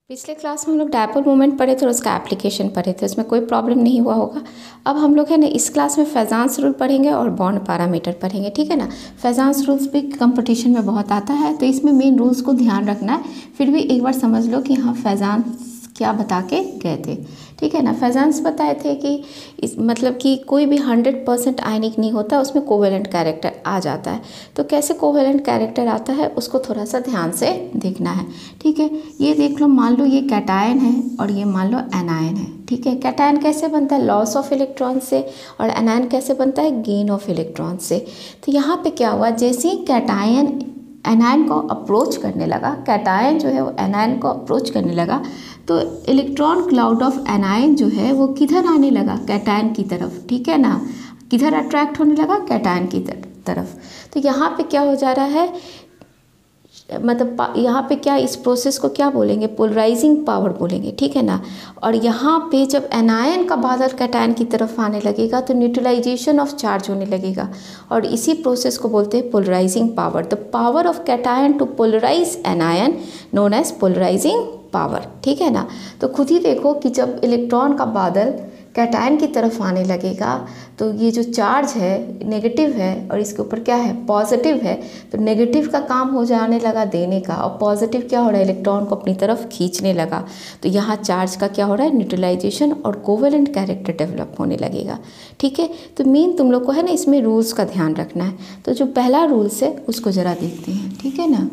पिछले क्लास में हम लोग डायपोल मोमेंट पढ़े थे और उसका एप्लीकेशन पढ़े थे, उसमें कोई प्रॉब्लम नहीं हुआ होगा। अब हम लोग है ना इस क्लास में फेजांस रूल पढ़ेंगे और बॉन्ड पैरामीटर पढ़ेंगे, ठीक है ना। फेजांस रूल्स भी कंपटीशन में बहुत आता है, तो इसमें मेन रूल्स को ध्यान रखना है। फिर भी एक बार समझ लो कि हाँ फेजांस क्या बता के गए थे, ठीक है ना। फेजांस बताए थे कि मतलब कि कोई भी 100% आयनिक नहीं होता, उसमें कोवेलेंट कैरेक्टर आ जाता है। तो कैसे कोवेलेंट कैरेक्टर आता है उसको थोड़ा सा ध्यान से देखना है, ठीक है। ये देख लो, मान लो ये कैटायन है और ये मान लो एनायन है, ठीक है। कैटायन कैसे बनता है? लॉस ऑफ इलेक्ट्रॉन से, और एनायन कैसे बनता है? गेन ऑफ इलेक्ट्रॉन से। तो यहाँ पे क्या हुआ, जैसे ही कैटायन एनायन को अप्रोच करने लगा, कैटायन जो है वो एनायन को अप्रोच करने लगा, तो इलेक्ट्रॉन क्लाउड ऑफ एनायन जो है वो किधर आने लगा? कैटायन की तरफ, ठीक है ना। किधर अट्रैक्ट होने लगा? कैटायन की तरफ। तो यहाँ पे क्या हो जा रहा है, मतलब यहाँ पे क्या, इस प्रोसेस को क्या बोलेंगे? पोलराइजिंग पावर बोलेंगे, ठीक है ना। और यहाँ पे जब एनायन का बादल कैटायन की तरफ आने लगेगा तो न्यूट्रलाइजेशन ऑफ चार्ज होने लगेगा, और इसी प्रोसेस को बोलते हैं polarising power. The power of cation to polarise anion known as polarising power, ठीक है ना। तो खुद ही देखो कि जब इलेक्ट्रॉन का बादल कैटायन की तरफ आने लगेगा तो ये जो चार्ज है नेगेटिव है और इसके ऊपर क्या है? पॉजिटिव है। तो नेगेटिव का काम हो जाने लगा देने का, और पॉजिटिव क्या हो रहा है? इलेक्ट्रॉन को अपनी तरफ खींचने लगा। तो यहाँ चार्ज का क्या हो रहा है? न्यूट्रलाइजेशन और कोवेलेंट कैरेक्टर डेवलप होने लगेगा, ठीक है। तो मेन तुम लोग को है ना इसमें रूल्स का ध्यान रखना है। तो जो पहला रूल्स है उसको ज़रा देखते हैं, ठीक है ना।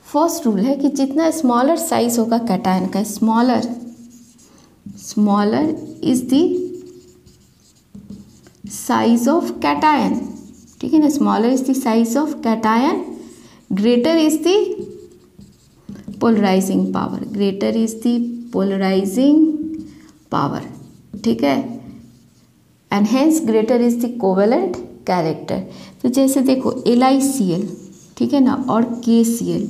फर्स्ट रूल है कि जितना स्मॉलर साइज होगा कैटायन का, smaller is the size of cation, ठीक है ना। Smaller is the size of cation, greater is the polarising power, greater is the polarising power, ठीक है। And hence greater is the covalent character. तो जैसे देखो LiCl, ठीक है ना, और KCl,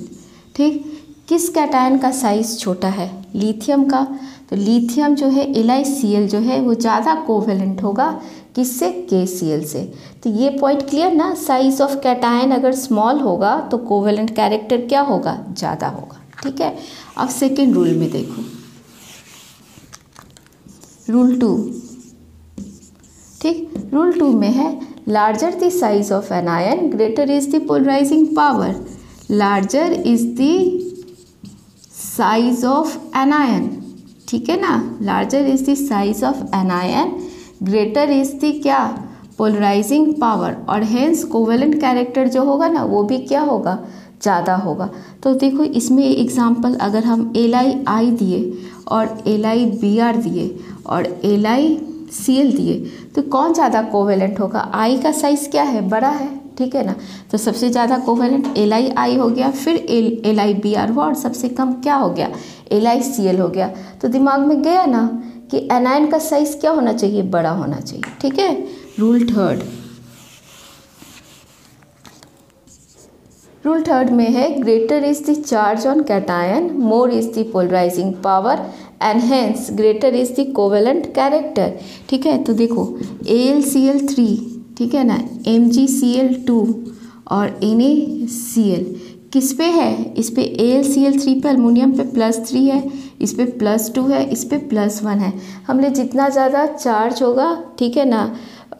ठीक। किस कैटायन का साइज़ छोटा है? लिथियम का। तो लिथियम जो है LiCl जो है वो ज़्यादा कोवेलेंट होगा किससे? KCl से। तो ये पॉइंट क्लियर ना। साइज ऑफ कैटायन अगर स्मॉल होगा तो कोवेलेंट कैरेक्टर क्या होगा? ज़्यादा होगा, ठीक है। अब सेकेंड रूल में देखो, रूल 2, ठीक। रूल 2 में है larger the size of anion greater is the polarising power, larger is the size of anion, ठीक है ना। Larger is the size of anion, greater is the क्या? Polarising power, और hence covalent character जो होगा ना वो भी क्या होगा? ज़्यादा होगा। तो देखो इसमें एग्जाम्पल अगर हम LiI दिए और LiBr दिए और LiCl दिए तो कौन ज़्यादा कोवेलेंट होगा? I का साइज़ क्या है? बड़ा है, ठीक है ना। तो सबसे ज़्यादा कोवेलेंट LiI हो गया, फिर LiBr हुआ, और सबसे कम क्या हो गया? LiCl हो गया। तो दिमाग में गया ना कि एनायन का साइज़ क्या होना चाहिए? बड़ा होना चाहिए, ठीक है। रूल थर्ड में है greater is the charge on cation, more is the polarising power, and hence greater is the covalent character, ठीक है। तो देखो AlCl3, ठीक है ना, MgCl2 और NaCl किस पे है? इस पे AlCl3 पे, अल्मोनियम पे +3 है, इस पे +2 है, इस पे +1 है। हमने जितना ज़्यादा चार्ज होगा, ठीक है ना,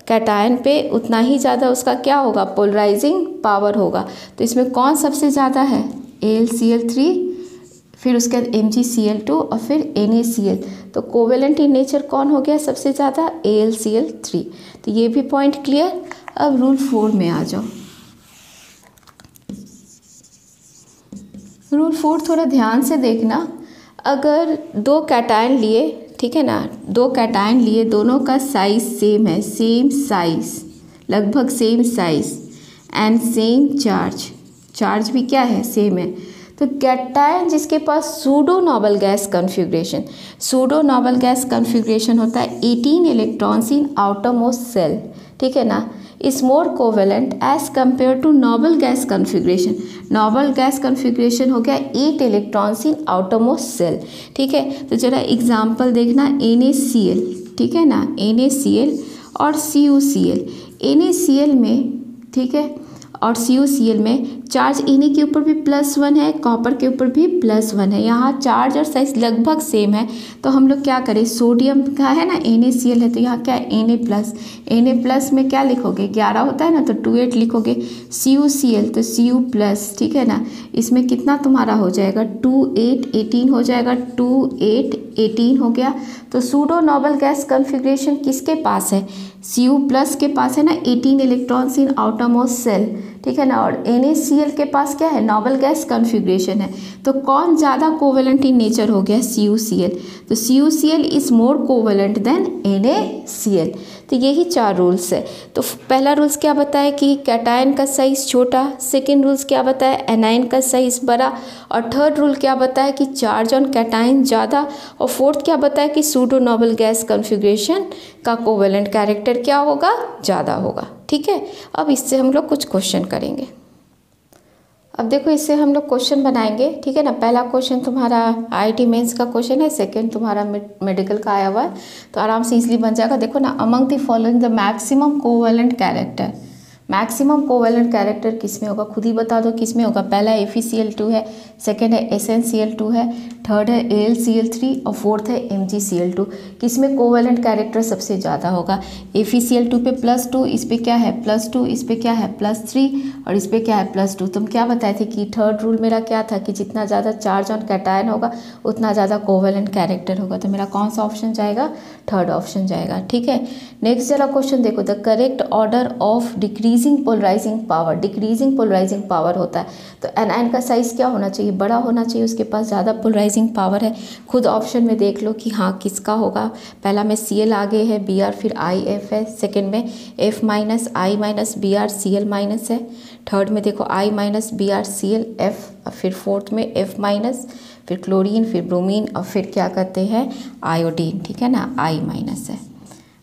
कैटायन पे उतना ही ज़्यादा उसका क्या होगा? पोलराइजिंग पावर होगा। तो इसमें कौन सबसे ज़्यादा है? AlCl3, फिर उसके बाद MgCl2 और फिर NaCl। तो कोवेलेंट इन नेचर कौन हो गया सबसे ज़्यादा? AlCl3। तो ये भी पॉइंट क्लियर। अब रूल 4 में आ जाओ। रूल 4 थोड़ा ध्यान से देखना। अगर दो कैटायन लिए, ठीक है ना, दो कैटायन लिए, दोनों का साइज सेम है, सेम साइज, लगभग same size, and same charge भी क्या है? सेम है। तो कैटायन जिसके पास सूडो नोबल गैस कन्फिग्रेशन होता है 18 इलेक्ट्रॉन्स इन आउटरमोस्ट सेल, ठीक है ना, is more covalent as compare to noble gas configuration. Noble gas configuration हो गया 8 इलेक्ट्रॉन्स इन आउटरमोस्ट सेल, ठीक है। तो जरा एग्जांपल देखना, NaCl, ठीक है ना, NaCl और CuCl। NaCl में, ठीक है, और CuCl में चार्ज Na के ऊपर भी +1 है, कॉपर के ऊपर भी +1 है। यहाँ चार्ज और साइज लगभग सेम है, तो हम लोग क्या करें, सोडियम का है ना NaCl है, तो यहाँ क्या है Na+ में क्या लिखोगे, 11 होता है ना, तो 28 लिखोगे। CuCl तो Cu+, ठीक है ना, इसमें कितना तुम्हारा हो जाएगा, 2 8 18 हो जाएगा, 2 8 18 हो गया। तो सूडो नोबल गैस कॉन्फ़िगरेशन किसके पास है, Cu+ के पास है ना 18 इलेक्ट्रॉन्स इन आउटरमोस्ट शेल, ठीक है ना, और NaCl के पास क्या है, नोबल गैस कॉन्फ़िगरेशन है। तो कौन ज़्यादा कोवेलेंट इन नेचर हो गया, CuCl। तो CuCl is more covalent than NaCl। तो यही 4 रूल्स है। तो पहला रूल्स क्या बताया कि कैटायन का साइज़ छोटा, सेकेंड रूल्स क्या बताया एनायन का साइज़ बड़ा, और थर्ड रूल क्या बताया कि चार्ज ऑन कैटायन ज़्यादा, और फोर्थ क्या बताया कि सूडो नोबल गैस कॉन्फ़िगरेशन का कोवेलेंट कैरेक्टर क्या होगा, ज़्यादा होगा। ठीक है, अब इससे हम लोग कुछ क्वेश्चन करेंगे। अब देखो इससे हम लोग क्वेश्चन बनाएंगे, ठीक है ना। पहला क्वेश्चन तुम्हारा IIT मेंस का क्वेश्चन है, सेकंड तुम्हारा मेडिकल का आया हुआ है, तो आराम से इजीली बन जाएगा। देखो ना, among the following the maximum covalent character, maximum covalent character किस में होगा, खुद ही बता दो किस में होगा। पहला FeCl2 है, सेकेंड है SnCl2 है, थर्ड है AlCl3 और फोर्थ है MgCl2। किस में कोवेलेंट कैरेक्टर सबसे ज़्यादा होगा, FeCl2 पे +2, इस पे क्या है +2, इस पे क्या है +3 और इस पे क्या है +2। तुम क्या बताए थे कि थर्ड रूल मेरा क्या था कि जितना ज़्यादा चार्ज ऑन कैटायन होगा उतना ज़्यादा कोवेलेंट कैरेक्टर होगा। तो मेरा कौन सा ऑप्शन जाएगा, थर्ड ऑप्शन जाएगा। ठीक है, नेक्स्ट जरा क्वेश्चन देखो, the correct order of decreasing polarising power, decreasing polarising power होता है तो एनायन का साइज़ क्या होना चाहिए, बड़ा होना चाहिए, उसके पास ज़्यादा पोलराइजिंग पावर है। खुद ऑप्शन में देख लो कि हाँ किसका होगा। पहला में Cl आगे है, Br फिर IF है, सेकेंड में F- I- Br Cl- है, थर्ड में देखो I- Br Cl F, फिर फोर्थ में F-, फिर क्लोरीन, फिर ब्रोमीन और फिर क्या कहते हैं आयोडीन, ठीक है ना, I- है।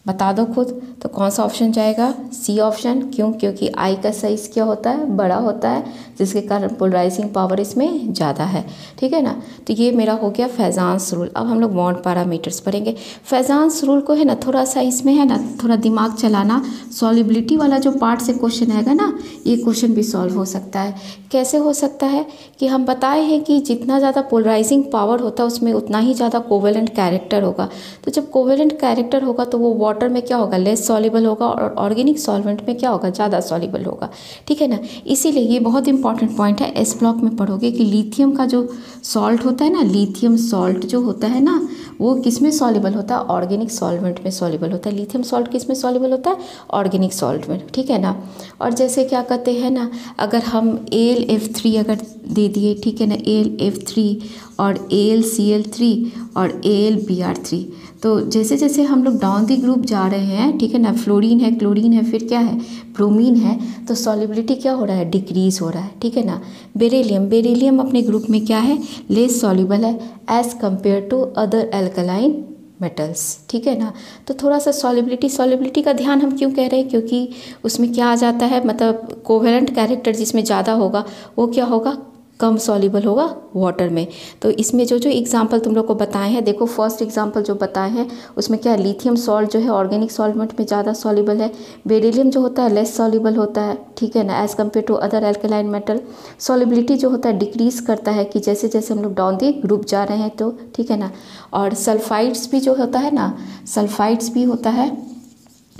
बता दो खुद, तो कौन सा ऑप्शन जाएगा, सी ऑप्शन। क्यों, क्योंकि I का साइज़ क्या होता है, बड़ा होता है, जिसके कारण पोलराइजिंग पावर इसमें ज़्यादा है। ठीक है ना, तो ये मेरा हो गया फैजान्स रूल। अब हम लोग बॉन्ड पैरामीटर्स पढ़ेंगे। फैजान्स रूल को है ना थोड़ा सा इसमें है ना थोड़ा दिमाग चलाना, सॉल्युबिलिटी वाला जो पार्ट से क्वेश्चन आएगा ना, ये क्वेश्चन भी सॉल्व हो सकता है। कैसे हो सकता है कि हम बताए हैं कि जितना ज़्यादा पोलराइजिंग पावर होता है उसमें उतना ही ज़्यादा कोवेलेंट कैरेक्टर होगा। तो जब कोवेलेंट कैरेक्टर होगा तो वो वाटर में क्या होगा, लेस सॉल्युबल होगा, और ऑर्गेनिक सॉल्वेंट में क्या होगा, ज़्यादा सॉल्युबल होगा। ठीक है ना, इसीलिए ये बहुत इंपॉर्टेंट पॉइंट है। एस ब्लॉक में पढ़ोगे कि लिथियम का जो सॉल्ट होता है ना, लिथियम सॉल्ट जो होता है ना, वो किस में सॉल्युबल होता है, ऑर्गेनिक सॉल्वेंट में सॉल्युबल होता है। लिथियम सॉल्ट किस में सॉल्युबल होता है, ऑर्गेनिक सॉल्ट में। ठीक है ना, और जैसे क्या कहते हैं ना, अगर हम AlF3 अगर दे दिए, ठीक है ना, AlF3 और AlCl3 और AlBr3, तो जैसे जैसे हम लोग डाउन दी ग्रुप जा रहे हैं, ठीक है ना, फ्लोरीन है, क्लोरीन है, फिर क्या है, ब्रोमीन है, तो सॉल्युबिलिटी क्या हो रहा है, डिक्रीज हो रहा है। ठीक है ना, बेरिलियम अपने ग्रुप में क्या है, लेस सॉल्युबल है as compare to other alkaline metals. ठीक है ना, तो थोड़ा सा सॉल्युबिलिटी का ध्यान हम क्यों कह रहे हैं, क्योंकि उसमें क्या आ जाता है, मतलब कोवेलेंट कैरेक्टर जिसमें ज़्यादा होगा वो क्या होगा, कम सॉल्युबल होगा वाटर में। तो इसमें जो जो एग्जांपल तुम लोग को बताए हैं, देखो फर्स्ट एग्जांपल जो बताए हैं उसमें क्या है, लिथियम सॉल्ट जो है ऑर्गेनिक सॉल्वेंट में ज़्यादा सॉल्युबल है, बेरिलियम जो होता है लेस सॉल्युबल होता है। ठीक है ना, as compare to other alkaline metal. Solubility जो होता है डिक्रीज करता है कि जैसे जैसे हम लोग डाउन दी ग्रुप जा रहे हैं, तो ठीक है ना। और सल्फाइड्स भी जो होता है ना, सल्फाइड्स भी होता है,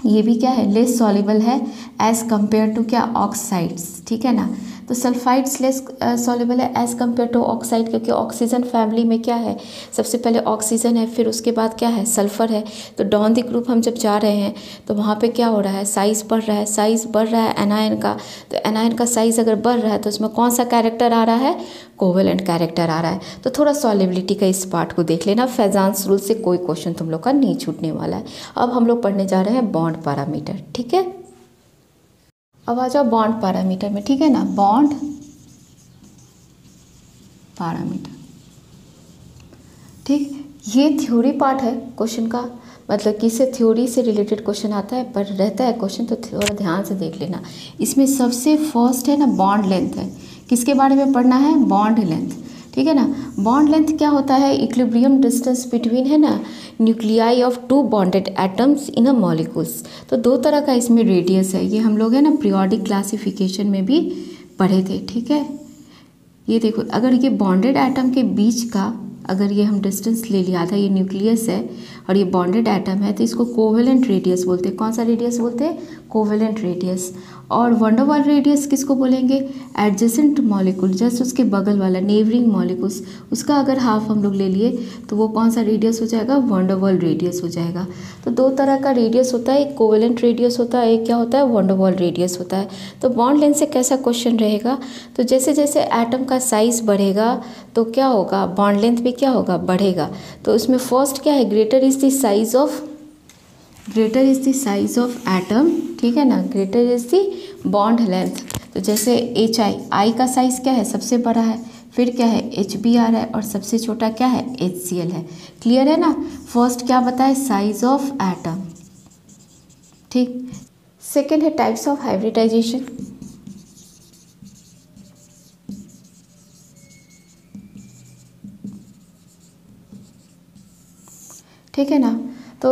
ये भी क्या है, लेस सॉल्युबल है एज़ कम्पेयर टू क्या, ऑक्साइड्स। ठीक है ना, तो सल्फाइड्स लेस सॉल्युबल है एज़ कम्पेयर टू ऑक्साइड, क्योंकि ऑक्सीजन फैमिली में क्या है, सबसे पहले ऑक्सीजन है, फिर उसके बाद क्या है, सल्फ़र है। तो डाउन द ग्रुप हम जब जा रहे हैं तो वहाँ पे क्या हो रहा है, साइज़ बढ़ रहा है, साइज़ बढ़ रहा है एनायन का। तो एनायन का साइज़ अगर बढ़ रहा है तो उसमें कौन सा कैरेक्टर आ रहा है, कोवेलेंट कैरेक्टर आ रहा है। तो थोड़ा सॉल्युबिलिटी का इस पार्ट को देख लेना, फैजान्स रूल से कोई क्वेश्चन तुम लोग का नहीं छूटने वाला है। अब हम लोग पढ़ने जा रहे हैं बॉन्ड पैरामीटर। ठीक है, अब आ जाओ बॉन्ड पैरामीटर में। ठीक है ना, बॉन्ड पैरामीटर, ठीक, ये थ्योरी पार्ट है क्वेश्चन का, मतलब कि इससे थ्योरी से रिलेटेड क्वेश्चन आता है, पर रहता है क्वेश्चन, तो थोड़ा ध्यान से देख लेना। इसमें सबसे फर्स्ट है ना बॉन्ड लेंथ है, किसके बारे में पढ़ना है, बॉन्ड लेंथ। ठीक है ना। बॉन्ड लेंथ क्या होता है, इक्विलिब्रियम डिस्टेंस बिटवीन है ना nuclei of two bonded atoms in a molecules. तो दो तरह का इसमें रेडियस है, ये हम लोग है ना पीरियोडिक क्लासिफिकेशन में भी पढ़े थे। ठीक है, ये देखो अगर ये बॉन्डेड एटम के बीच का अगर ये हम डिस्टेंस ले लिया था, ये न्यूक्लियस है और ये बॉन्डेड एटम है, तो इसको कोवेलेंट रेडियस बोलते हैं। कौन सा रेडियस बोलते हैं, कोवेलेंट रेडियस। और वंडरवाल रेडियस किसको बोलेंगे, एडजेसेंट मॉलिक्यूल, जस्ट उसके बगल वाला नेबरिंग मॉलिक्यूल्स, उसका अगर हाफ हम लोग ले लिए तो वो कौन सा रेडियस हो जाएगा, वंडरवाल रेडियस हो जाएगा। तो दो तरह का रेडियस होता है, एक कोवेलेंट रेडियस होता है, एक क्या होता है, वंडरवाल रेडियस होता है। तो बॉन्ड लेंथ से कैसा क्वेश्चन रहेगा, तो जैसे जैसे एटम का साइज बढ़ेगा तो क्या होगा, बॉन्ड लेंथ भी क्या होगा, बढ़ेगा। तो इसमें फर्स्ट क्या है, greater is the size of atom, ठीक है ना, greater is the bond length. तो जैसे आई का साइज क्या है, सबसे बड़ा है, फिर क्या है HBr है, और सबसे छोटा क्या है HCl है। क्लियर है ना। फर्स्ट क्या बताए, साइज ऑफ एटम। ठीक, सेकेंड है टाइप्स ऑफ हाइब्रिडाइजेशन। ठीक है ना। तो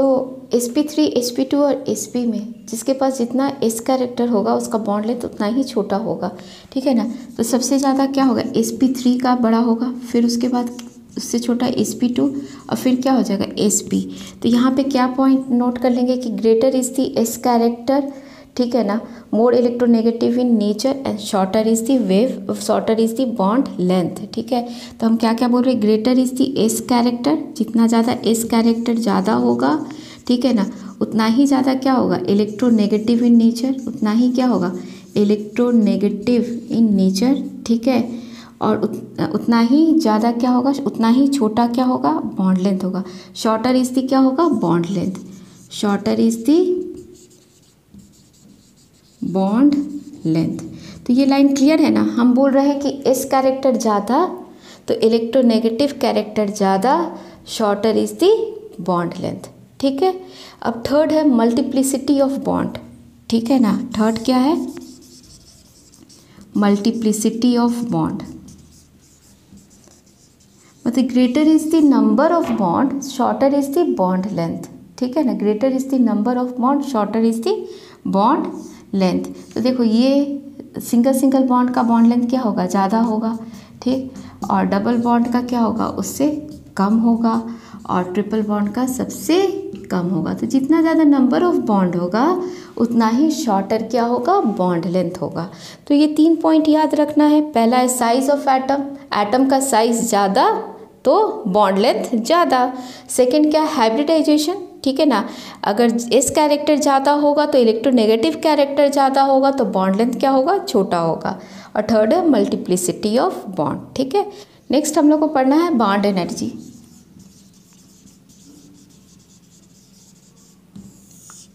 sp3, sp2 और sp में जिसके पास जितना s कैरेक्टर होगा उसका बॉन्ड लेंथ उतना ही छोटा होगा। ठीक है ना। तो सबसे ज़्यादा क्या होगा, sp3 का बड़ा होगा, फिर उसके बाद उससे छोटा sp2 और फिर क्या हो जाएगा sp। तो यहाँ पे क्या पॉइंट नोट कर लेंगे कि greater is the s character, ठीक है ना, more electronegative in nature and shorter is the wave, shorter is the bond length. ठीक है, तो हम क्या क्या बोल रहे हैं, greater is the S character, जितना ज़्यादा एस कैरेक्टर ज़्यादा होगा, ठीक है ना, उतना ही ज़्यादा क्या होगा, इलेक्ट्रोनेगेटिव इन नेचर, उतना ही क्या होगा, इलेक्ट्रोनेगेटिव इन नेचर। ठीक है, और उतना ही ज़्यादा क्या होगा, उतना ही छोटा क्या होगा, बॉन्ड लेंथ होगा। शॉर्टर इज दी क्या होगा, bond length, shorter is the bond length. तो ये लाइन क्लियर है ना। हम बोल रहे हैं कि एस कैरेक्टर ज़्यादा तो इलेक्ट्रोनेगेटिव कैरेक्टर ज़्यादा, shorter is the bond length. ठीक है, अब थर्ड है मल्टीप्लिसिटी ऑफ बॉन्ड। ठीक है ना, थर्ड क्या है, मल्टीप्लिसिटी ऑफ बॉन्ड। मतलब greater is the number of bond, shorter is the bond length. ठीक है ना, greater is the number of bond, shorter is the bond length. तो देखो ये सिंगल बॉन्ड का बॉन्ड लेंथ क्या होगा, ज़्यादा होगा। ठीक, और डबल बॉन्ड का क्या होगा, उससे कम होगा, और ट्रिपल बॉन्ड का सबसे कम होगा। तो जितना ज़्यादा नंबर ऑफ बॉन्ड होगा उतना ही शॉर्टर क्या होगा, बॉन्ड लेंथ होगा। तो ये 3 पॉइंट याद रखना है। पहला है साइज ऑफ एटम, एटम का साइज ज़्यादा तो बॉन्ड लेंथ ज़्यादा। सेकेंड क्या, हाइब्रिडाइजेशन। ठीक है ना, अगर एस कैरेक्टर ज़्यादा होगा तो इलेक्ट्रोनेगेटिव कैरेक्टर ज़्यादा होगा तो बॉन्ड लेंथ क्या होगा, छोटा होगा। और थर्ड है मल्टीप्लिसिटी ऑफ बॉन्ड। ठीक है, नेक्स्ट हम लोग को पढ़ना है बॉन्ड एनर्जी।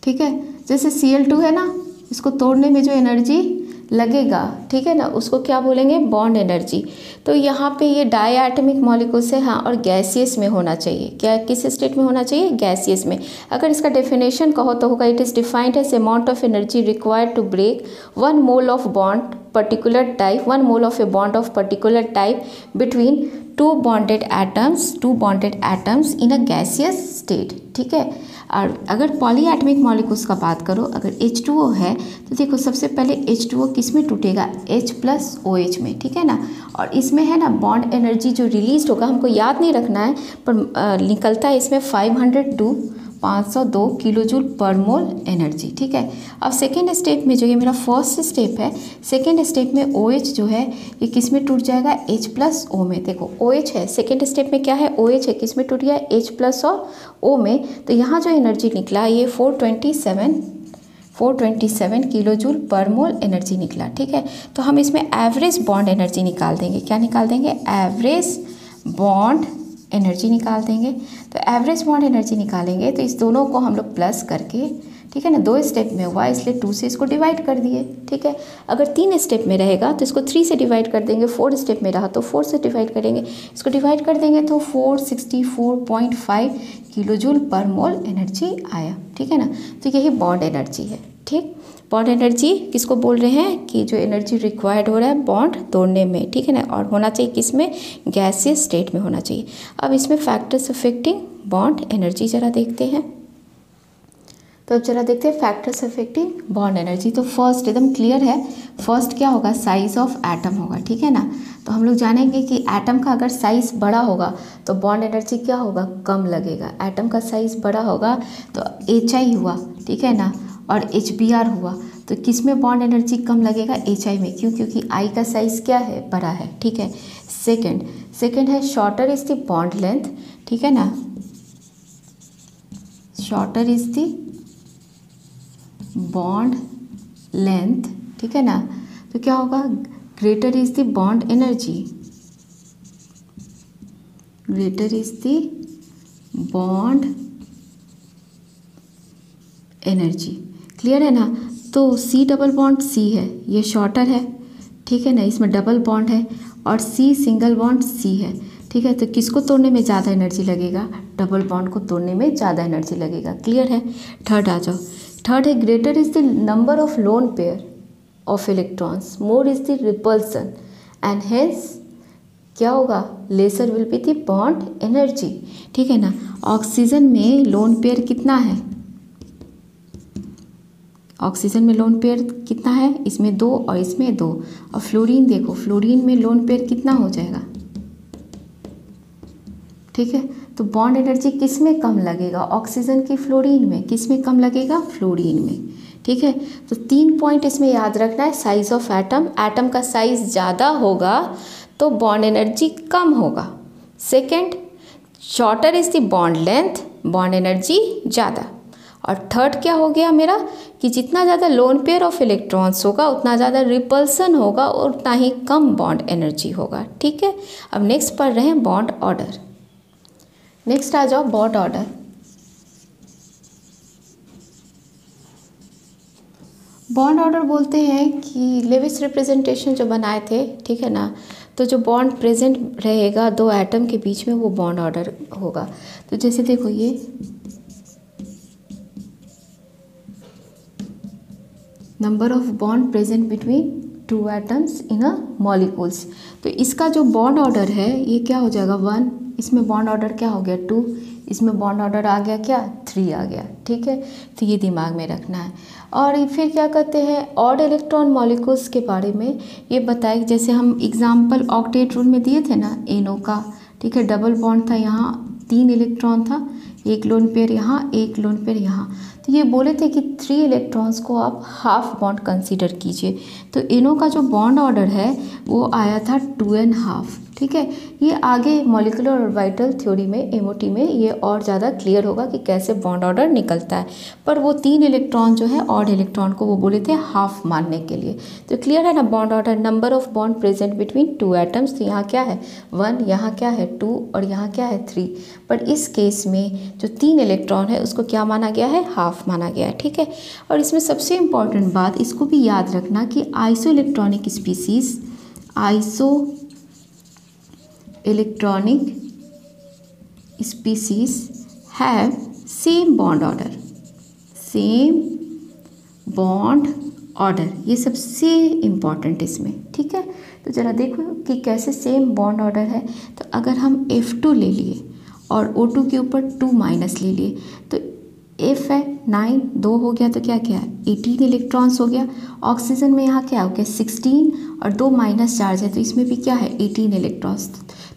ठीक है, जैसे Cl2 है ना, इसको तोड़ने में जो एनर्जी लगेगा, ठीक है ना, उसको क्या बोलेंगे, बॉन्ड एनर्जी। तो यहाँ पे ये डायएटमिक मॉलिक्यूल्स है, हाँ, और गैसियस में होना चाहिए। क्या, किस स्टेट में होना चाहिए, गैसियस में। अगर इसका डेफिनेशन कहो तो होगा, it is defined as amount of energy required to break 1 mole of bond particular type, 1 mole of a bond of particular type between two bonded atoms in a gaseous state. ठीक है, और अगर पॉलीएटमिक molecules का बात करो, अगर H2O है तो देखो सबसे पहले H2O किस में टूटेगा, H+OH में। ठीक है ना, और इसमें है ना बॉन्ड एनर्जी जो रिलीज होगा, हमको याद नहीं रखना है, पर निकलता है इसमें 502 किलोजूल पर मोल एनर्जी। ठीक है, अब सेकेंड स्टेप में जो ये मेरा फर्स्ट स्टेप है, सेकेंड स्टेप में OH जो है ये किस में टूट जाएगा, H+O में। देखो OH है, सेकेंड स्टेप में क्या है, OH है, किस में टूट गया, H+ और O में। तो यहाँ जो एनर्जी निकला ये 427 किलोजूल पर मोल एनर्जी निकला। ठीक है, तो हम इसमें एवरेज बॉन्ड एनर्जी निकाल देंगे। क्या निकाल देंगे, एवरेज बॉन्ड एनर्जी निकाल देंगे। तो एवरेज बॉन्ड एनर्जी निकालेंगे तो इस दोनों को हम लोग प्लस करके, ठीक है ना, 2 स्टेप में हुआ इसलिए 2 से इसको डिवाइड कर दिए। ठीक है, अगर 3 स्टेप में रहेगा तो इसको 3 से डिवाइड कर देंगे, 4 स्टेप में रहा तो 4 से डिवाइड करेंगे, इसको डिवाइड कर देंगे तो 464.5 किलोजूल पर मोल एनर्जी आया। ठीक है ना, तो यही बॉन्ड एनर्जी है। ठीक, बॉन्ड एनर्जी किसको बोल रहे हैं कि जो एनर्जी रिक्वायर्ड हो रहा है बॉन्ड तोड़ने में, ठीक है ना, और होना चाहिए किसमें, गैसियस स्टेट में होना चाहिए। अब इसमें फैक्टर्स अफेक्टिंग बॉन्ड एनर्जी जरा देखते हैं। तो अब जरा देखते हैं फैक्टर्स अफेक्टिंग बॉन्ड एनर्जी। तो फर्स्ट एकदम क्लियर है, फर्स्ट क्या होगा, साइज ऑफ एटम होगा, ठीक है ना। तो हम लोग जानेंगे कि एटम का अगर साइज़ बड़ा होगा तो बॉन्ड एनर्जी क्या होगा, कम लगेगा। एटम का साइज़ बड़ा होगा तो HI हुआ, ठीक है ना, और HBr हुआ, तो किस में बॉन्ड एनर्जी कम लगेगा, HI में। क्यों, क्योंकि I का साइज़ क्या है, बड़ा है, ठीक है। सेकेंड है shorter is the bond length, ठीक है ना, shorter is the bond length, ठीक है ना, तो क्या होगा, greater is the bond energy, greater is the bond energy. Clear है ना। तो C डबल बॉन्ड C है, ये शॉर्टर है, ठीक है ना, इसमें डबल बॉन्ड है, और C सिंगल बॉन्ड C है, ठीक है। तो किसको तोड़ने में ज़्यादा एनर्जी लगेगा, डबल बॉन्ड को तोड़ने में ज़्यादा एनर्जी लगेगा। क्लियर है। थर्ड आ जाओ, थर्ड है greater is the number of lone pair of electrons, more is the repulsion, and hence क्या होगा, laser will be the bond energy, ठीक है ना। ऑक्सीजन में लोन पेयर कितना है, ऑक्सीजन में लोन पेयर कितना है, इसमें 2 और इसमें 2। और फ्लोरीन देखो, फ्लोरीन में लोन पेयर कितना हो जाएगा, ठीक है। तो बॉन्ड एनर्जी किस में कम लगेगा, ऑक्सीजन की फ्लोरीन में, किस में कम लगेगा, फ्लोरीन में, ठीक है। तो 3 पॉइंट इसमें याद रखना है, साइज ऑफ एटम, एटम का साइज ज़्यादा होगा तो बॉन्ड एनर्जी कम होगा। Second, shorter is the bond length, bond energy ज़्यादा। और थर्ड क्या हो गया मेरा, कि जितना ज़्यादा लोन पेयर ऑफ इलेक्ट्रॉन्स होगा उतना ज़्यादा रिपल्सन होगा और उतना ही कम बॉन्ड एनर्जी होगा, ठीक है। अब नेक्स्ट पढ़ रहे हैं बॉन्ड ऑर्डर। नेक्स्ट आ जाओ बॉन्ड ऑर्डर। बॉन्ड ऑर्डर बोलते हैं कि लेविस रिप्रेजेंटेशन जो बनाए थे, ठीक है ना, तो जो बॉन्ड प्रेजेंट रहेगा दो एटम के बीच में वो बॉन्ड ऑर्डर होगा। तो जैसे देखो ये number of bond present between 2 atoms in a molecules, तो इसका जो बॉन्ड ऑर्डर है ये क्या हो जाएगा, 1, इसमें बॉन्ड ऑर्डर क्या हो गया, 2, इसमें बॉन्ड ऑर्डर आ गया क्या, 3 आ गया, ठीक है। तो ये दिमाग में रखना है। और फिर क्या कहते हैं, ऑड इलेक्ट्रॉन मॉलिक्यूल्स के बारे में ये बताए, जैसे हम एग्जाम्पल ऑक्टेट रूल में दिए थे ना, NO का, ठीक है, डबल बॉन्ड था, यहाँ 3 इलेक्ट्रॉन था, एक लोन पेयर यहाँ, एक लोन पेयर यहाँ। तो ये बोले थे कि 3 इलेक्ट्रॉन्स को आप हाफ बॉन्ड कंसीडर कीजिए। तो NO का जो बॉन्ड ऑर्डर है वो आया था 2.5, ठीक है। ये आगे मॉलिक्यूलर ऑर्बिटल थ्योरी में MOT में ये और ज़्यादा क्लियर होगा कि कैसे बॉन्ड ऑर्डर निकलता है, पर वो 3 इलेक्ट्रॉन जो है ऑड इलेक्ट्रॉन को वो बोले थे हाफ मानने के लिए। तो क्लियर है ना, bond order, number of bond present between 2 atoms, तो यहाँ क्या है 1, यहाँ क्या है 2 और यहाँ क्या है 3, पर इस केस में जो 3 इलेक्ट्रॉन है उसको क्या माना गया है, हाफ माना गया है, ठीक है। और इसमें सबसे इम्पॉर्टेंट बात इसको भी याद रखना कि iso electronic species, iso electronic species have same bond order, same bond order, ये सबसे इम्पॉर्टेंट इसमें, ठीक है। तो ज़रा देखो कि कैसे सेम बॉन्ड ऑर्डर है। तो अगर हम F2 ले लिए और O2 के ऊपर 2 माइनस ले लिए तो F है 9, 2 हो गया तो क्या क्या है 18 इलेक्ट्रॉन्स हो गया। ऑक्सीजन में यहाँ क्या हो गया 16 और 2 माइनस चार्ज है तो इसमें भी क्या है 18 इलेक्ट्रॉन्स।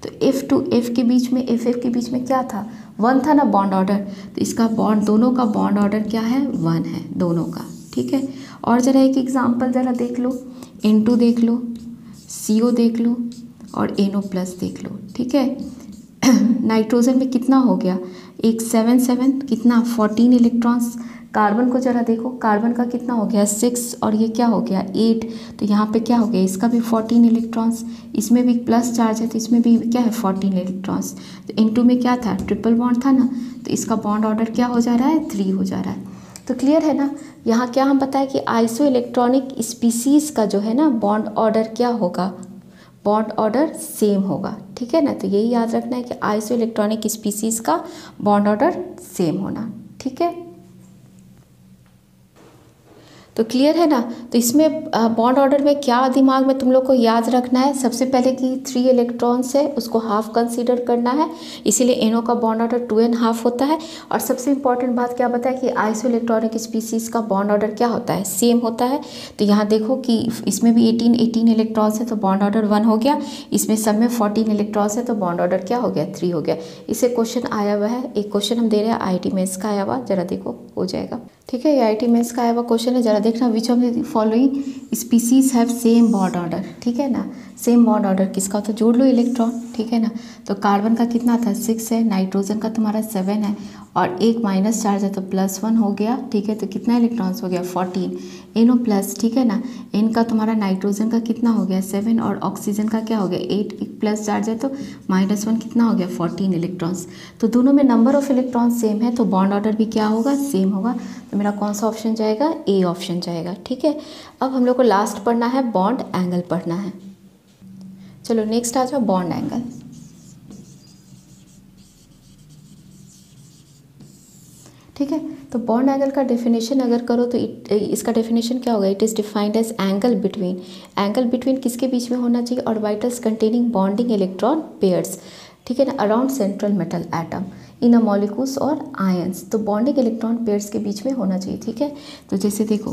तो F2 F के बीच में FF के बीच में क्या था 1 था ना बॉन्ड ऑर्डर, तो इसका बॉन्ड दोनों का बॉन्ड ऑर्डर क्या है 1 है दोनों का, ठीक है। और ज़रा एक एग्जांपल ज़रा देख लो, N2 देख लो, CO देख लो और NO प्लस देख लो, ठीक है। नाइट्रोजन में कितना हो गया एक 7 7 कितना 14 इलेक्ट्रॉन्स। कार्बन को ज़रा देखो, कार्बन का कितना हो गया 6 और ये क्या हो गया 8, तो यहाँ पे क्या हो गया इसका भी 14 इलेक्ट्रॉन्स, इसमें भी प्लस चार्ज है तो इसमें भी क्या है 14 इलेक्ट्रॉन्स। तो N2 में क्या था ट्रिपल बॉन्ड था ना, तो इसका बॉन्ड ऑर्डर क्या हो जा रहा है 3 हो जा रहा है। तो क्लियर है ना। यहाँ क्या हम बताएं कि आइसो इलेक्ट्रॉनिक स्पीसीज़ का जो है ना बॉन्ड ऑर्डर क्या होगा, बॉन्ड ऑर्डर सेम होगा, ठीक है ना। तो यही याद रखना है कि आइसो इलेक्ट्रॉनिक स्पीसीज़ का बॉन्ड ऑर्डर सेम होना, ठीक है। तो क्लियर है ना। तो इसमें बॉन्ड ऑर्डर में क्या दिमाग में तुम लोग को याद रखना है, सबसे पहले कि 3 इलेक्ट्रॉन्स है उसको हाफ कंसीडर करना है, इसीलिए NO का बॉन्ड ऑर्डर 2.5 होता है। और सबसे इंपॉर्टेंट बात क्या बताया कि आइसो इलेक्ट्रॉनिक स्पीसीज़ का बॉन्ड ऑर्डर क्या होता है, सेम होता है। तो यहाँ देखो कि इसमें भी 18 इलेक्ट्रॉन्स है तो बॉन्ड ऑर्डर 1 हो गया, इसमें सब में 14 इलेक्ट्रॉन्स है तो बॉन्ड ऑर्डर क्या हो गया, 3 हो गया। इससे क्वेश्चन आया हुआ है, एक क्वेश्चन हम दे रहे हैं IIT मेंस का आया हुआ, जरा देखो हो जाएगा। ठीक है, ये IIT मेंस का आया हुआ क्वेश्चन है, जरा देखना। Which of the following species have same bond order, ठीक है ना। सेम बॉन्ड ऑर्डर किसका होता है, जोड़ लो इलेक्ट्रॉन, ठीक है ना। तो कार्बन का कितना था 6 है, नाइट्रोजन का तुम्हारा 7 है और एक माइनस चार्ज है तो +1 हो गया, ठीक है। तो कितना इलेक्ट्रॉन्स हो गया 14, NO प्लस, ठीक है ना। N का तुम्हारा नाइट्रोजन का कितना हो गया 7 और ऑक्सीजन का क्या हो गया 8, एक प्लस चार्ज है तो -1 कितना हो गया 14 इलेक्ट्रॉन्स। तो दोनों में नंबर ऑफ इलेक्ट्रॉन्स सेम है तो बॉन्ड ऑर्डर भी क्या होगा, सेम होगा। तो मेरा कौन सा ऑप्शन जाएगा, A ऑप्शन जाएगा, ठीक है। अब हम लोग को लास्ट पढ़ना है, बॉन्ड एंगल पढ़ना है। चलो नेक्स्ट आ जाओ, बॉन्ड एंगल। ठीक है, तो बॉन्ड एंगल का डेफिनेशन अगर करो तो इसका डेफिनेशन क्या होगा, it is defined as angle between किसके बीच में होना चाहिए, orbitals containing bonding electron pairs, ठीक है ना, around central metal atom in a molecules और आयंस। तो बॉन्डिंग इलेक्ट्रॉन पेयर्स के बीच में होना चाहिए, ठीक है। तो जैसे देखो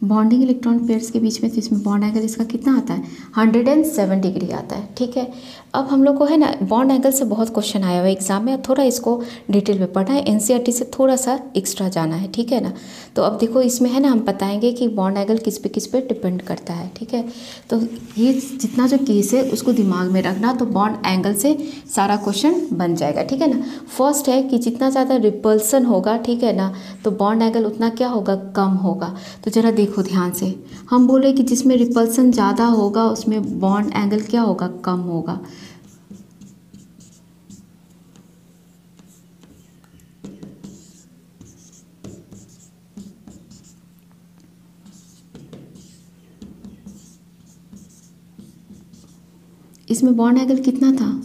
बॉन्डिंग इलेक्ट्रॉन पेयर्स के बीच में, तो इसमें बॉन्ड एंगल इसका कितना आता है 107 डिग्री आता है, ठीक है। अब हम लोग को है ना बॉन्ड एंगल से बहुत क्वेश्चन आया हुआ है एग्जाम में, थोड़ा इसको डिटेल में पढ़ना है, NCERT से थोड़ा सा एक्स्ट्रा जाना है, ठीक है ना। तो अब देखो इसमें है ना हम बताएंगे कि बॉन्ड एंगल किस पे डिपेंड करता है, ठीक है। तो ये जितना जो केस है उसको दिमाग में रखना, तो बॉन्ड एंगल से सारा क्वेश्चन बन जाएगा, ठीक है ना। फर्स्ट है कि जितना ज़्यादा रिपल्सन होगा, ठीक है ना, तो बॉन्ड एंगल उतना क्या होगा, कम होगा। तो जरा देखो ध्यान से, हम बोले कि जिसमें रिपल्सन ज़्यादा होगा उसमें बॉन्ड एंगल क्या होगा, कम होगा। इसमें बॉन्ड एंगल कितना था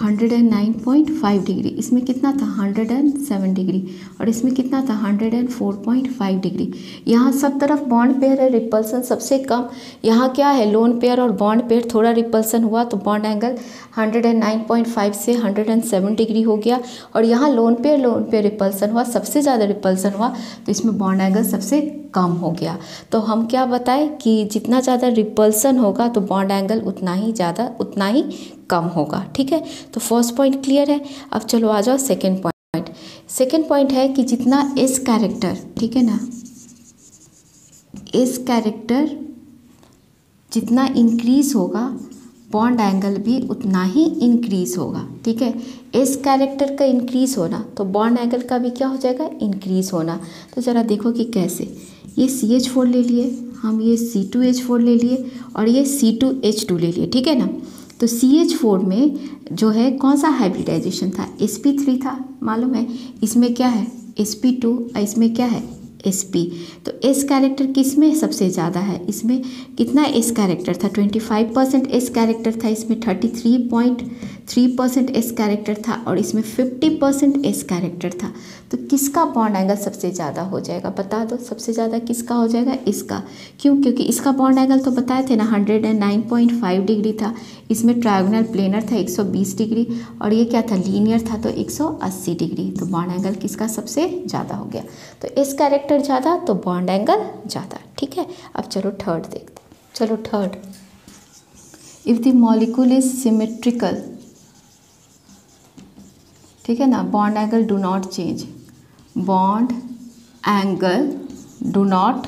109.5 डिग्री, इसमें कितना था 107 डिग्री और इसमें कितना था 104.5 डिग्री। यहाँ सब तरफ बॉन्ड पेयर है, रिपल्सन सबसे कम। यहाँ क्या है, लोन पेयर और बॉन्ड पेयर, थोड़ा रिपल्सन हुआ तो बॉन्ड एंगल 109.5 से 107 डिग्री हो गया। और यहाँ लोन पेयर रिपल्सन हुआ, सबसे ज़्यादा रिपल्सन हुआ तो इसमें बॉन्ड एंगल सबसे कम हो गया। तो हम क्या बताएं कि जितना ज़्यादा रिपल्सन होगा तो बॉन्ड एंगल उतना ही कम होगा, ठीक है। तो फर्स्ट पॉइंट क्लियर है। अब चलो आ जाओ सेकेंड पॉइंट है कि जितना एस कैरेक्टर, ठीक है ना, एस कैरेक्टर जितना इंक्रीज होगा बॉन्ड एंगल भी उतना ही इंक्रीज होगा, ठीक है। एस कैरेक्टर का इंक्रीज होना तो बॉन्ड एंगल का भी क्या हो जाएगा, इंक्रीज होना। तो ज़रा देखो कि कैसे, ये CH4 ले लिए हम, ये C2H4 ले लिए और ये C2H2 ले लिए, ठीक है ना। तो CH4 में जो है कौन सा हाइब्रिडाइजेशन था, sp3 था, मालूम है। इसमें क्या है sp2 और इसमें क्या है sp। तो एस कैरेक्टर किस में सबसे ज़्यादा है, इसमें कितना एस कैरेक्टर था 25% एस कैरेक्टर था, इसमें 33.3% एस कैरेक्टर था और इसमें 50% एस कैरेक्टर था। तो किसका बॉन्ड एंगल सबसे ज़्यादा हो जाएगा, बता दो सबसे ज़्यादा किसका हो जाएगा, इसका। क्यों, क्योंकि इसका बॉन्ड एंगल तो बताए थे ना 109.5 डिग्री था, इसमें ट्रायंगुलर प्लेनर था 120 डिग्री और ये क्या था लीनियर था तो 180 डिग्री। तो बॉन्ड एंगल किसका सबसे ज़्यादा हो गया, तो एस कैरेक्टर ज़्यादा तो बॉन्ड एंगल ज़्यादा, ठीक है। अब चलो थर्ड देखते, चलो third, if the molecule is symmetrical, ठीक है ना, bond angle do not change, bond angle do not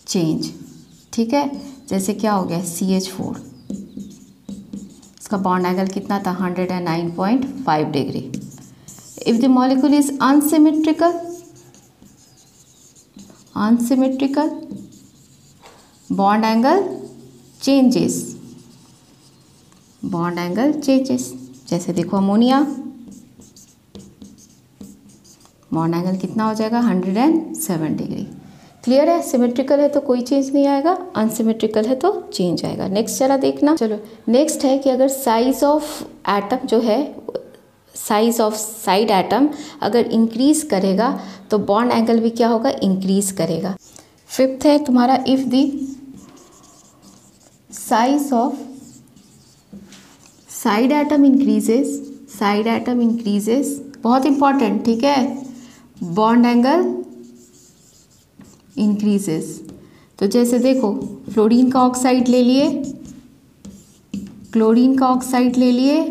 change, ठीक है। जैसे क्या हो गया CH4, इसका बॉन्ड एंगल कितना था 109.5 degree. If the molecule is unsymmetrical bond angle changes, जैसे देखो अमोनिया, बॉन्ड एंगल कितना हो जाएगा 107 डिग्री। क्लियर है, सिमेट्रिकल है तो कोई चेंज नहीं आएगा, अनसिमेट्रिकल है तो चेंज आएगा। नेक्स्ट जरा देखना, चलो नेक्स्ट है कि अगर साइज ऑफ एटम जो है साइज ऑफ साइड एटम अगर इंक्रीज़ करेगा तो बॉन्ड एंगल भी क्या होगा, इंक्रीज़ करेगा। फिफ्थ है तुम्हारा, if the size of side atom increases, बहुत इंपॉर्टेंट, ठीक है, बॉन्ड एंगल इंक्रीजेस। तो जैसे देखो फ्लोरीन का ऑक्साइड ले लिए, क्लोरीन का ऑक्साइड ले लिए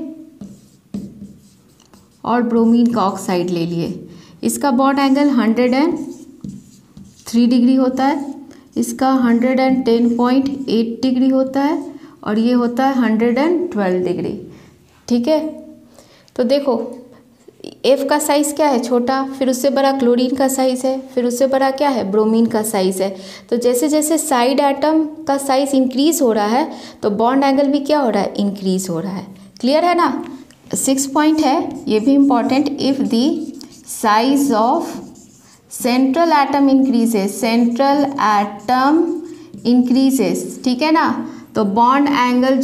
और ब्रोमीन का ऑक्साइड ले लिए, इसका बॉन्ड एंगल 103 डिग्री होता है, इसका 110.8 डिग्री होता है और ये होता है 112 डिग्री, ठीक है। तो देखो F का साइज़ क्या है, छोटा, फिर उससे बड़ा क्लोरीन का साइज़ है, फिर उससे बड़ा क्या है, ब्रोमीन का साइज़ है। तो जैसे जैसे साइड एटम का साइज़ इंक्रीज़ हो रहा है तो बॉन्ड एंगल भी क्या हो रहा है, इंक्रीज़ हो रहा है। क्लियर है ना। 6 पॉइंट है, ये भी important, if the size of central atom increases, ठीक है ना, तो बॉन्ड एंगल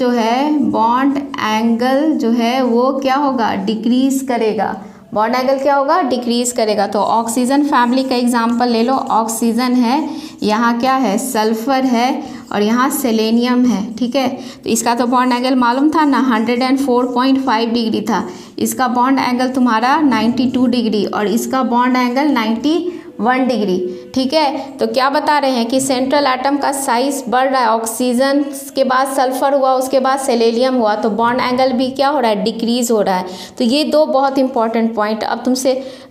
जो है वो क्या होगा, डिक्रीज़ करेगा। बॉन्ड एंगल क्या होगा, डिक्रीज़ करेगा। तो ऑक्सीजन फैमिली का एग्जांपल ले लो, ऑक्सीजन है, यहाँ क्या है, सल्फर है और यहाँ सेलेनियम है, ठीक है। तो इसका तो बॉन्ड एंगल मालूम था ना, 104.5 डिग्री था। इसका बॉन्ड एंगल तुम्हारा 92 डिग्री और इसका बॉन्ड एंगल 91 डिग्री, ठीक है। तो क्या बता रहे हैं कि सेंट्रल एटम का साइज बढ़ रहा है, ऑक्सीजन के बाद सल्फर हुआ, उसके बाद सेलेनियम हुआ, तो बॉन्ड एंगल भी क्या हो रहा है, डिक्रीज़ हो रहा है। तो ये दो बहुत इंपॉर्टेंट पॉइंट, अब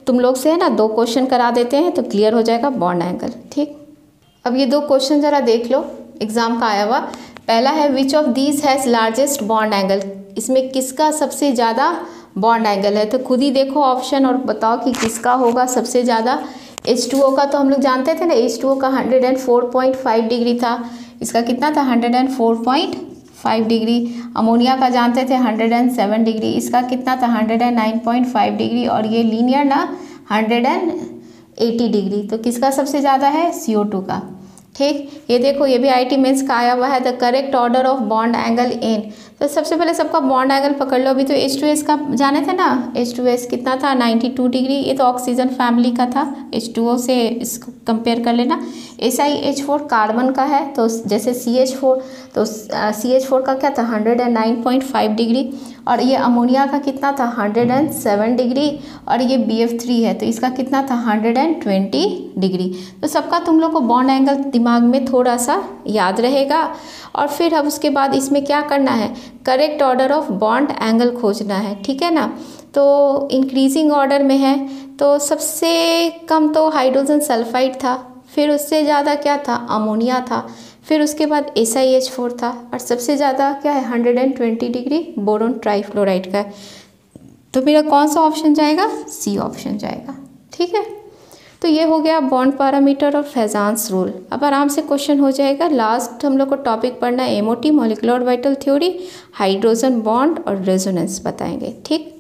तुम लोग से है ना 2 क्वेश्चन करा देते हैं तो क्लियर हो जाएगा बॉन्ड एंगल, ठीक। अब ये 2 क्वेश्चन ज़रा देख लो, एग्जाम का आया हुआ। पहला है which of these has largest bond angle, इसमें किसका सबसे ज़्यादा बॉन्ड एंगल है। तो खुद ही देखो ऑप्शन और बताओ कि किसका होगा सबसे ज़्यादा। H2O का तो हम लोग जानते थे ना, H2O का 104.5 डिग्री था, इसका कितना था, 104.5 डिग्री। अमोनिया का जानते थे 107 डिग्री, इसका कितना था, 109.5 डिग्री और ये लीनियर ना 180 डिग्री। तो किसका सबसे ज़्यादा है, CO2 का, ठीक। ये देखो ये भी IT मेंस का आया हुआ है, the correct order of bond angle in. तो सबसे पहले सबका बॉन्ड एंगल पकड़ लो। अभी तो H2S का जाने थे ना, H2S कितना था, 92 डिग्री, ये तो ऑक्सीजन फैमिली का था, H2O से इसको कंपेयर कर लेना। SiH4 कार्बन का है, तो जैसे CH4, तो CH4 का क्या था, 109.5 डिग्री और ये अमोनिया का कितना था, 107 डिग्री और ये BF3 है, तो इसका कितना था, 120 डिग्री। तो सबका तुम लोग को बॉन्ड एंगल दिमाग में थोड़ा सा याद रहेगा। और फिर अब उसके बाद इसमें क्या करना है, correct order of bond angle खोजना है, ठीक है ना। तो इंक्रीजिंग ऑर्डर में है, तो सबसे कम तो हाइड्रोजन सल्फाइड था, फिर उससे ज़्यादा क्या था, अमोनिया था, फिर उसके बाद SiH4 था और सबसे ज़्यादा क्या है, 120 डिग्री बोरोन ट्राइफ्लोराइड का है। तो मेरा कौन सा ऑप्शन जाएगा, C ऑप्शन जाएगा, ठीक है। तो ये हो गया बॉन्ड पैरामीटर और फेजांस रूल। अब आराम से क्वेश्चन हो जाएगा। लास्ट हम लोग को टॉपिक पढ़ना है MOT, molecular orbital theory, hydrogen bond और रेजोनेंस बताएंगे, ठीक।